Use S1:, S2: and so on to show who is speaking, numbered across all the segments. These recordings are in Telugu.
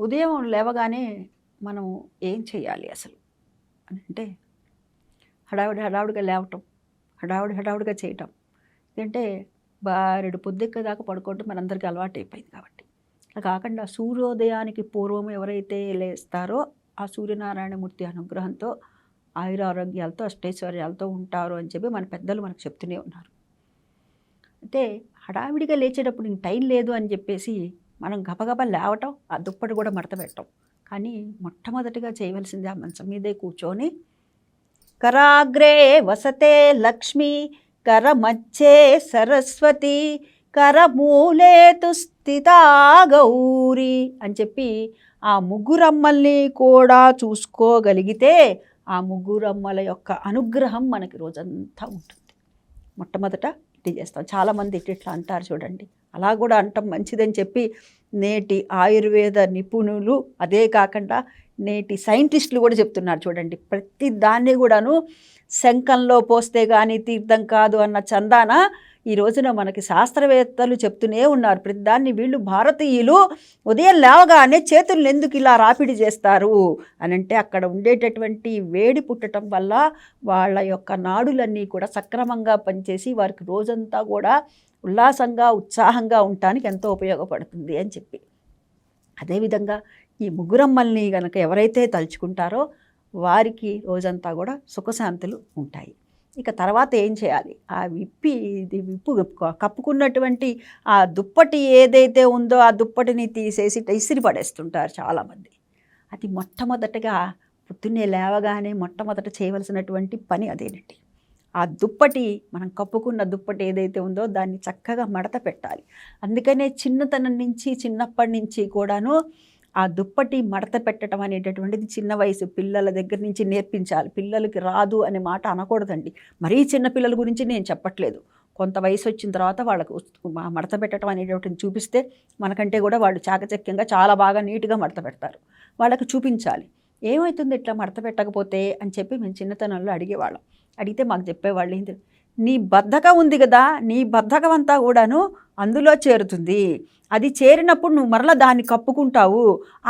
S1: ఉదయం లేవగానే మనం ఏం చేయాలి అసలు అని అంటే హడావుడిగా లేవటం, హడావుడిగా చేయటం. ఎందుకంటే బారెడు పొద్దెక్కేదాకా పడుకోవటం మనందరికీ అలవాటైపోయింది కాబట్టి. అలా కాకుండా సూర్యోదయానికి పూర్వం ఎవరైతే లేస్తారో ఆ సూర్యనారాయణమూర్తి అనుగ్రహంతో ఆయురారోగ్యాలతో అష్టైశ్వర్యాలతో ఉంటారు అని చెప్పి మన పెద్దలు మనకు చెప్తూనే ఉన్నారు. అయితే హడావిడిగా లేచేటప్పుడు ఇంక టైం లేదు అని చెప్పేసి మనం గబగబా లేవటం, ఆ దుప్పటి కూడా మడత పెట్టడం. కానీ మొట్టమొదటిగా చేయవలసింది ఆ మంచం మీదే కూర్చొని కరాగ్రే వసతే లక్ష్మి కరమధ్యే సరస్వతి కరమూలే తు స్థితా గౌరీ అని చెప్పి ఆ ముగ్గురమ్మల్ని కూడా చూసుకోగలిగితే ఆ ముగ్గురమ్మల యొక్క అనుగ్రహం మనకి రోజంతా ఉంటుంది. మొట్టమొదట ఇట్లా చేస్తాం. చాలామంది ఇట్లా అంటారు చూడండి, అలా కూడా అంటాం మంచిదని చెప్పి నేటి ఆయుర్వేద నిపుణులు, అదే కాకుండా నేటి సైంటిస్టులు కూడా చెప్తున్నారు చూడండి. ప్రతి దాన్ని కూడాను శంఖంలో పోస్తే కానీ తీర్థం కాదు అన్న చందాన ఈ రోజున మనకి శాస్త్రవేత్తలు చెప్తూనే ఉన్నారు. ప్రతి దాన్ని వీళ్ళు భారతీయులు ఉదయం లేవగానే చేతులను ఎందుకు ఇలా రాపిడి చేస్తారు అని అంటే అక్కడ ఉండేటటువంటి వేడి పుట్టడం వల్ల వాళ్ళ యొక్క నాడులన్నీ కూడా సక్రమంగా పనిచేసి వారికి రోజంతా కూడా ఉల్లాసంగా ఉత్సాహంగా ఉండటానికి ఎంతో ఉపయోగపడుతుంది అని చెప్పి. అదేవిధంగా ఈ ముగ్గురమ్మల్ని కనుక ఎవరైతే తలుచుకుంటారో వారికి రోజంతా కూడా సుఖశాంతులు ఉంటాయి. ఇక తర్వాత ఏం చేయాలి? ఆ విప్పు కప్పుకున్నటువంటి ఆ దుప్పటి ఏదైతే ఉందో ఆ దుప్పటిని తీసేసి ఇసిరి పడేస్తుంటారు చాలామంది. అది మొట్టమొదటగా పొద్దున్నే లేవగానే మొట్టమొదట చేయవలసినటువంటి పని అదేనండి. ఆ దుప్పటి, మనం కప్పుకున్న దుప్పటి ఏదైతే ఉందో దాన్ని చక్కగా మడత పెట్టాలి. అందుకనే చిన్నప్పటి నుంచి కూడాను ఆ దుప్పటి మడత పెట్టడం అనేటటువంటిది చిన్న వయసు పిల్లల దగ్గర నుంచి నేర్పించాలి. పిల్లలకి రాదు అనే మాట అనకూడదండి. మరీ చిన్న పిల్లల గురించి నేను చెప్పట్లేదు. కొంత వయసు వచ్చిన తర్వాత వాళ్ళకు మడత పెట్టడం అనేటువంటిది చూపిస్తే మనకంటే కూడా వాళ్ళు చాకచక్యంగా చాలా బాగా నీట్గా మడత పెడతారు. వాళ్ళకి చూపించాలి. ఏమవుతుంది ఇట్లా మడత పెట్టకపోతే అని చెప్పి మేము చిన్నతనంలో అడిగేవాళ్ళం. అడిగితే మాకు చెప్పేవాళ్ళు ఏంటి, నీ బద్ధకం ఉంది కదా, నీ బద్ధకం అంతా కూడాను అందులో చేరుతుంది. అది చేరినప్పుడు నువ్వు మరలా దాన్ని కప్పుకుంటావు,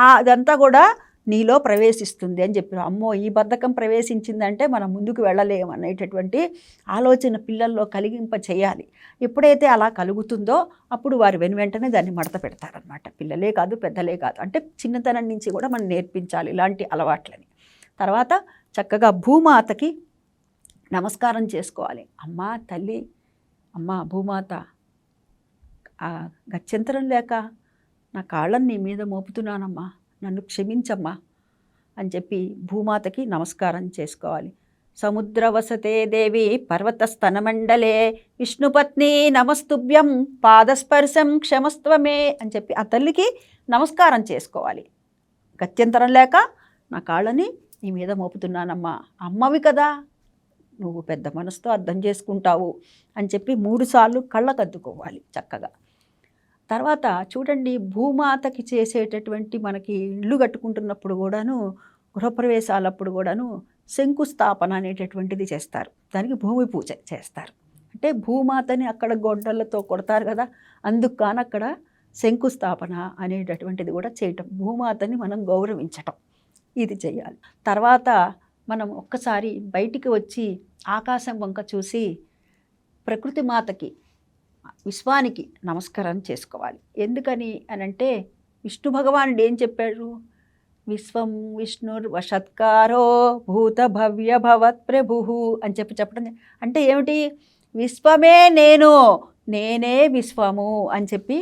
S1: అదంతా కూడా నీలో ప్రవేశిస్తుంది అని చెప్పారు. అమ్మో, ఈ బద్ధకం ప్రవేశించిందంటే మనం ముందుకు వెళ్ళలేము అనేటటువంటి ఆలోచన పిల్లల్లో కలిగింప చేయాలి. ఎప్పుడైతే అలా కలుగుతుందో అప్పుడు వారు వెంటనే దాన్ని మడత పెడతారనమాట. పిల్లలే కాదు, పెద్దలే కాదు, అంటే చిన్నతనం నుంచి కూడా మనం నేర్పించాలి ఇలాంటి అలవాట్లని. తర్వాత చక్కగా భూమాతకి నమస్కారం చేసుకోవాలి. అమ్మా తల్లి, అమ్మ భూమాత, గత్యంతరం లేక నా కాళ్ళని నీ మీద మోపుతున్నానమ్మా, నన్ను క్షమించమ్మా అని చెప్పి భూమాతకి నమస్కారం చేసుకోవాలి. సముద్రవసతే దేవి పర్వతస్తనమండలే విష్ణుపత్ని నమస్తుభ్యం పాదస్పర్శం క్షమస్త్వమే అని చెప్పి ఆ తల్లికి నమస్కారం చేసుకోవాలి. గత్యంతరం లేక నా కాళ్ళని నీ మీద మోపుతున్నానమ్మా, అమ్మవి కదా, నువ్వు పెద్ద మనసుతో అర్థం చేసుకుంటావు అని చెప్పి 3 సార్లు కళ్ళకద్దుకోవాలి చక్కగా. తర్వాత చూడండి, భూమాతకి చేసేటటువంటి మనకి ఇల్లు కట్టుకుంటున్నప్పుడు కూడాను, గృహప్రవేశాలప్పుడు కూడాను శంకుస్థాపన అనేటటువంటిది చేస్తారు. దానికి భూమి పూజ చేస్తారు. అంటే భూమాతని అక్కడ గొడ్డలతో కొడతారు కదా, అందుకు కాని అక్కడ శంకుస్థాపన అనేటటువంటిది కూడా చేయటం, భూమాతని మనం గౌరవించటం, ఇది చేయాలి. తర్వాత మనం ఒక్కసారి బయటికి వచ్చి ఆకాశం వంక చూసి ప్రకృతి మాతకి, విశ్వానికి నమస్కారం చేసుకోవాలి. ఎందుకని అనంటే విష్ణు భగవానుడు ఏం చెప్పాడు? విశ్వం విష్ణుర్వషత్కారో భూత భవ్య భవత్ ప్రభు అని చెప్పడం అంటే ఏమిటి? విశ్వమే నేను, నేనే విశ్వము అని చెప్పి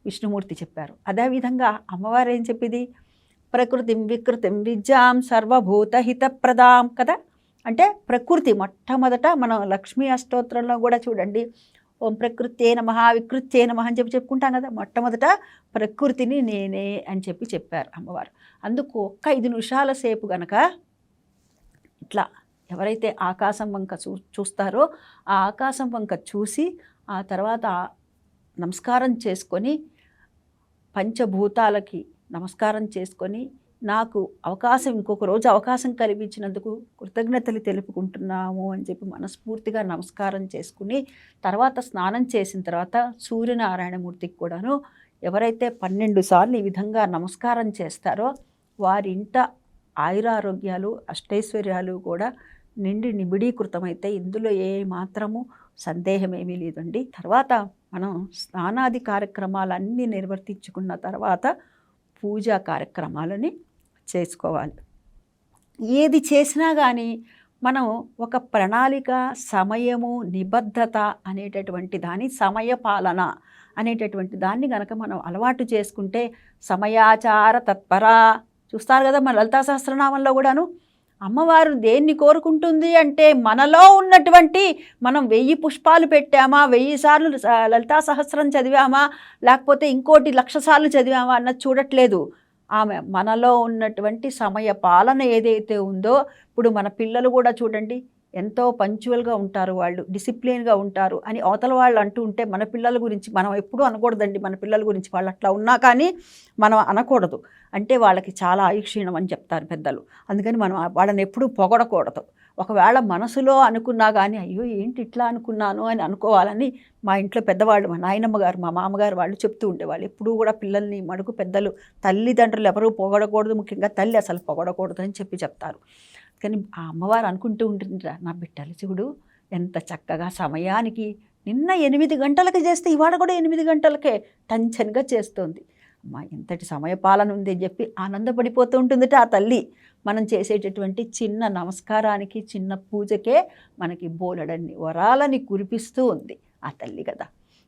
S1: విష్ణుమూర్తి చెప్పారు. అదేవిధంగా అమ్మవారు ఏం చెప్పింది? ప్రకృతిం వికృతిం విద్యాం సర్వభూతహితప్రదాం కదా. అంటే ప్రకృతి మొట్టమొదట మనం లక్ష్మీ అష్టోత్తరంలో కూడా చూడండి, ఓం ప్రకృతే నమః వికృతే నమః అని చెప్పుకుంటాం కదా. మొట్టమొదట ప్రకృతిని నేనే అని చెప్పారు అమ్మవారు. అందుకు ఒక్క 5 నిమిషాల సేపు గనక ఇట్లా ఎవరైతే ఆకాశం వంక చూస్తారో ఆ ఆకాశం వంక చూసి ఆ తర్వాత నమస్కారం చేసుకొని పంచభూతాలకి నమస్కారం చేసుకొని నాకు ఇంకొక రోజు అవకాశం కల్పించినందుకు కృతజ్ఞతలు తెలుపుకుంటున్నాము అని చెప్పి మనస్ఫూర్తిగా నమస్కారం చేసుకుని తర్వాత స్నానం చేసిన తర్వాత సూర్యనారాయణమూర్తికి కూడాను ఎవరైతే 12 సార్లు ఈ విధంగా నమస్కారం చేస్తారో వారి ఇంట ఆయురారోగ్యాలు అష్టైశ్వర్యాలు కూడా నిండి నిబిడీకృతమైతే ఇందులో ఏ మాత్రము సందేహం ఏమీ లేదండి. తర్వాత మనం స్నానాది కార్యక్రమాలన్నీ నిర్వర్తించుకున్న తర్వాత పూజా కార్యక్రమాలని చేసుకోవాలి. ఏది చేసినా కానీ మనం ఒక ప్రణాళిక, సమయము, నిబద్ధత అనేటటువంటి దాని సమయపాలన అనేటటువంటి దాన్ని కనుక మనం అలవాటు చేసుకుంటే సమయాచార తత్పర చూస్తారు కదా మన లలితా సహస్రనామంలో కూడాను అమ్మవారు దేన్ని కోరుకుంటుంది అంటే మనలో ఉన్నటువంటి మనం 1000 పుష్పాలు పెట్టామా, 1000 సార్లు లలితా సహస్రం చదివామా, లేకపోతే ఇంకోటి 1,00,000 సార్లు చదివామా అన్నది చూడట్లేదు. ఆమె మనలో ఉన్నటువంటి సమయ పాలన ఏదైతే ఉందో, ఇప్పుడు మన పిల్లలు కూడా చూడండి ఎంతో పంక్చువల్గా ఉంటారు, వాళ్ళు డిసిప్లిన్గా ఉంటారు అని అవతల వాళ్ళు అంటూ ఉంటే మన పిల్లల గురించి మనం ఎప్పుడూ అనకూడదండి. మన పిల్లల గురించి వాళ్ళు అట్లా ఉన్నా కానీ మనం అనకూడదు. అంటే వాళ్ళకి చాలా ఆయుక్షీణం అని చెప్తారు పెద్దలు. అందుకని మనం వాళ్ళని ఎప్పుడూ పొగడకూడదు. ఒకవేళ మనసులో అనుకున్నా కానీ అయ్యో ఏంటి ఇట్లా అనుకున్నాను అని అనుకోవాలని మా ఇంట్లో పెద్దవాళ్ళు, మా నాయనమ్మ గారు, మా మామగారు వాళ్ళు చెప్తూ ఉండేవాళ్ళు. ఎప్పుడూ కూడా పిల్లల్ని మడుగు పెద్దలు, తల్లిదండ్రులు ఎవరూ పొగడకూడదు, ముఖ్యంగా తల్లి అసలు పొగడకూడదు అని చెప్తారు. కానీ ఆ అమ్మవారు అనుకుంటూ ఉంటుందిరా, నా బిడ్డలు చూడు ఎంత చక్కగా సమయానికి నిన్న 8 గంటలకు చేస్తే ఇవాళ కూడా 8 గంటలకే టెన్షన్గా చేస్తుంది. అమ్మా ఎంతటి సమయపాలన ఉంది అని చెప్పి ఆనందపడిపోతూ ఉంటుందిట ఆ తల్లి. మనం చేసేటటువంటి చిన్న నమస్కారానికి, చిన్న పూజకే మనకి బోలెడన్ని వరాలని కురిపిస్తూ ఉంది ఆ తల్లి కదా.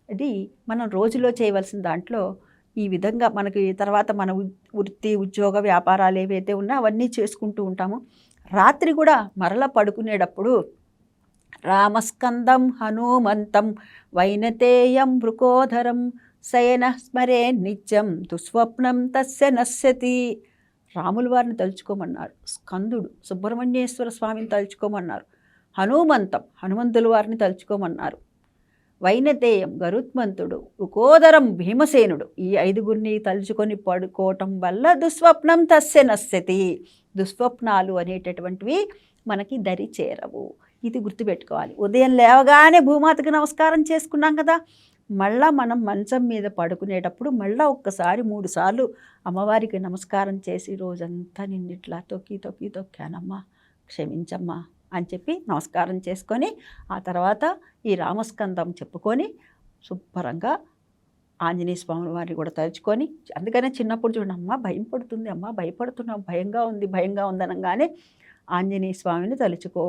S1: అది మనం రోజులో చేయవలసిన దాంట్లో ఈ విధంగా మనకి తర్వాత మన వృత్తి, ఉద్యోగ, వ్యాపారాలు ఏవైతే ఉన్నా అవన్నీ చేసుకుంటూ ఉంటాము. రాత్రి కూడా మరల పడుకునేటప్పుడు రామస్కందం హనుమంతం వైనతేయం వృకోధరం శయన స్మరే నిత్యం దుస్వప్నం తస్య నశ్యతి. రాముల వారిని తలుచుకోమన్నారు, స్కందుడు సుబ్రహ్మణ్యేశ్వర స్వామిని తలుచుకోమన్నారు, హనుమంతుల వారిని తలుచుకోమన్నారు, వైనతేయం గరుత్మంతుడు, వృకోదరం భీమసేనుడు, ఈ 5గురిని తలుచుకొని పడుకోవటం వల్ల దుస్వప్నం తస్య నశ్యతి. దుస్వప్నాలు అనేటటువంటివి మనకి దరి చేరవు. ఇది గుర్తుపెట్టుకోవాలి. ఉదయం లేవగానే భూమాతకి నమస్కారం చేసుకున్నాం కదా, మళ్ళా మనం మంచం మీద పడుకునేటప్పుడు మళ్ళీ ఒక్కసారి 3 సార్లు అమ్మవారికి నమస్కారం చేసి రోజంతా నిన్నిట్లా తొక్కానమ్మా క్షమించమ్మా అని చెప్పి నమస్కారం చేసుకొని ఆ తర్వాత ఈ రామస్కందం చెప్పుకొని శుభ్రంగా ఆంజనేయ స్వామి వారిని కూడా తలుచుకొని, అందుకనే చిన్నప్పుడు చూడండి అమ్మ భయం పడుతుంది, అమ్మ భయపడుతున్నాం, భయంగా ఉంది అనగానే ఆంజనేయ స్వామిని తలుచుకో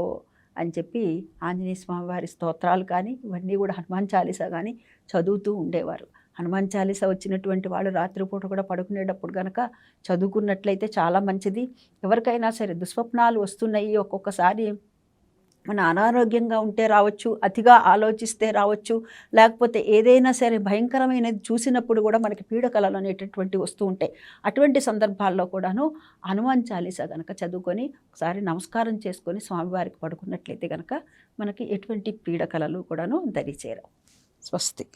S1: అని చెప్పి ఆంజనేయ స్వామి వారి స్తోత్రాలు కానీ ఇవన్నీ కూడా హనుమాన్ చాలీసా కానీ చదువుతూ ఉండేవారు. హనుమాన్ చాలీసా వచ్చినటువంటి వాళ్ళు రాత్రిపూట కూడా పడుకునేటప్పుడు కనుక చదువుకున్నట్లయితే చాలా మంచిది. ఎవరికైనా సరే దుస్వప్నాలు వస్తున్నాయి, ఒక్కొక్కసారి మన అనారోగ్యంగా ఉంటే రావచ్చు, అతిగా ఆలోచిస్తే రావచ్చు, లేకపోతే ఏదైనా సరే భయంకరమైనది చూసినప్పుడు కూడా మనకి పీడకలలు అనేటటువంటి వస్తూ ఉంటాయి. అటువంటి సందర్భాల్లో కూడాను హనుమాన్ చాలీసా కనుక చదువుకొని ఒకసారి నమస్కారం చేసుకొని స్వామివారికి పడుకున్నట్లయితే కనుక మనకి ఎటువంటి పీడకలలు కూడాను దరిచేరవు. స్వస్తి.